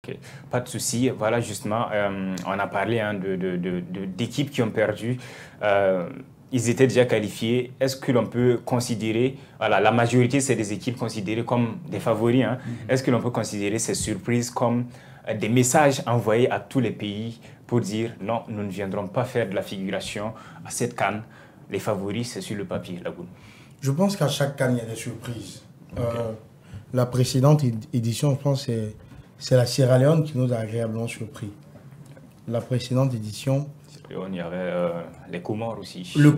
Ok, pas de souci. Voilà, justement, on a parlé hein, d'équipes qui ont perdu. Ils étaient déjà qualifiés. Est-ce que l'on peut considérer, voilà, la majorité, c'est des équipes considérées comme des favoris. Hein. Est-ce que l'on peut considérer ces surprises comme des messages envoyés à tous les pays pour dire non, nous ne viendrons pas faire de la figuration à cette CAN. Les favoris, c'est sur le papier, Lagoune. Je pense qu'à chaque CAN, il y a des surprises. Okay. La précédente édition, je pense, c'est la Sierra Leone qui nous a agréablement surpris. La précédente édition... Il y avait les Comores aussi. Les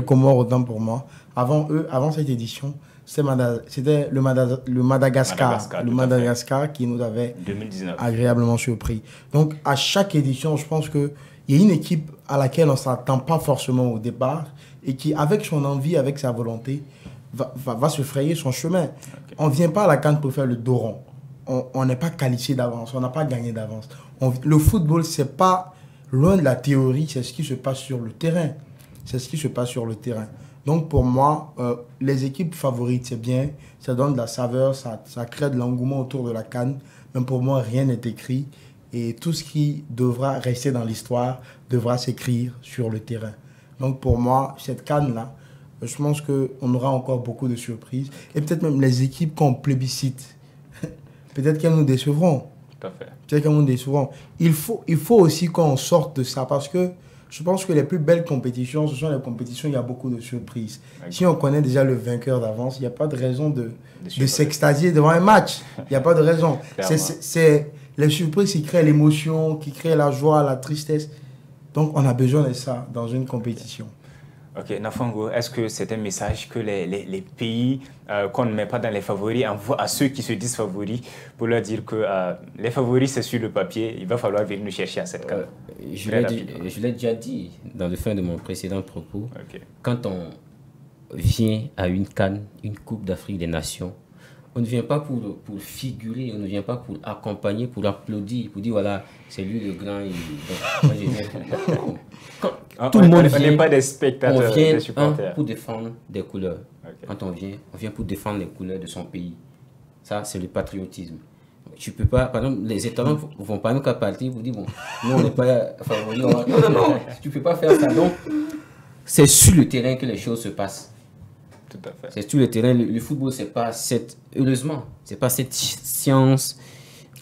Comores, autant pour moi. Avant cette édition, c'était le Madagascar qui nous avait 2019. Agréablement surpris. Donc, à chaque édition, je pense qu'il y a une équipe à laquelle on ne s'attend pas forcément au départ et qui, avec son envie, avec sa volonté, va se frayer son chemin. Okay. On ne vient pas à la CAN pour faire le dos rond. On n'est pas qualifié d'avance, on n'a pas gagné d'avance. Le football, ce n'est pas loin de la théorie, c'est ce qui se passe sur le terrain. C'est ce qui se passe sur le terrain. Donc pour moi, les équipes favorites, c'est bien, ça donne de la saveur, ça crée de l'engouement autour de la CAN. Mais pour moi, rien n'est écrit. Et tout ce qui devra rester dans l'histoire devra s'écrire sur le terrain. Donc pour moi, cette CAN-là, je pense qu'on aura encore beaucoup de surprises. Et peut-être même les équipes qu'on plébiscite. Peut-être qu'elles nous décevront. Tout à fait. Peut-être qu'elles nous décevront. Il faut aussi qu'on sorte de ça parce que je pense que les plus belles compétitions, ce sont les compétitions où il y a beaucoup de surprises. Okay. Si on connaît déjà le vainqueur d'avance, il n'y a pas de raison de s'extasier devant un match. Il n'y a pas de raison. C'est les surprises qui créent l'émotion, qui créent la joie, la tristesse. Donc on a besoin de ça dans une compétition. Ok, Nafango, est-ce que c'est un message que les pays qu'on ne met pas dans les favoris envoient à ceux qui se disent favoris pour leur dire que les favoris c'est sur le papier, il va falloir venir nous chercher à cette CAN? Je l'ai déjà dit dans le fin de mon précédent propos. Okay. Quand on vient à une CAN, une Coupe d'Afrique des Nations, on ne vient pas pour figurer, on ne vient pas pour accompagner, pour applaudir, pour dire voilà, c'est lui le grand. Moi, je viens tout le monde vient. On n'est pas des spectateurs, des supporters. Pour défendre des couleurs. Okay. Quand on vient pour défendre les couleurs de son pays. Ça, c'est le patriotisme. Tu peux pas, par exemple, les étalons ne vont pas nous qu'à partir, vous dire bon, nous on n'est pas favoris. Non, tu ne peux pas faire ça. Donc, c'est sur le terrain que les choses se passent. Tout à fait. C'est sur le terrain. Le football, c'est pas heureusement, c'est pas cette science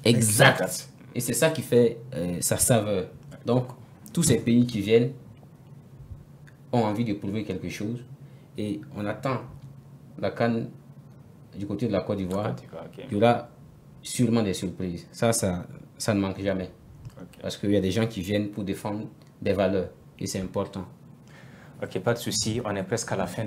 exacte. Et c'est ça qui fait sa saveur. Donc, tous ces pays qui viennent ont envie de prouver quelque chose. Et on attend la CAN du côté de la Côte d'Ivoire. Okay. Il y aura sûrement des surprises. Ça ne manque jamais. Okay. Parce qu'il y a des gens qui viennent pour défendre des valeurs. Et c'est important. Ok, pas de souci. On est presque à la fin.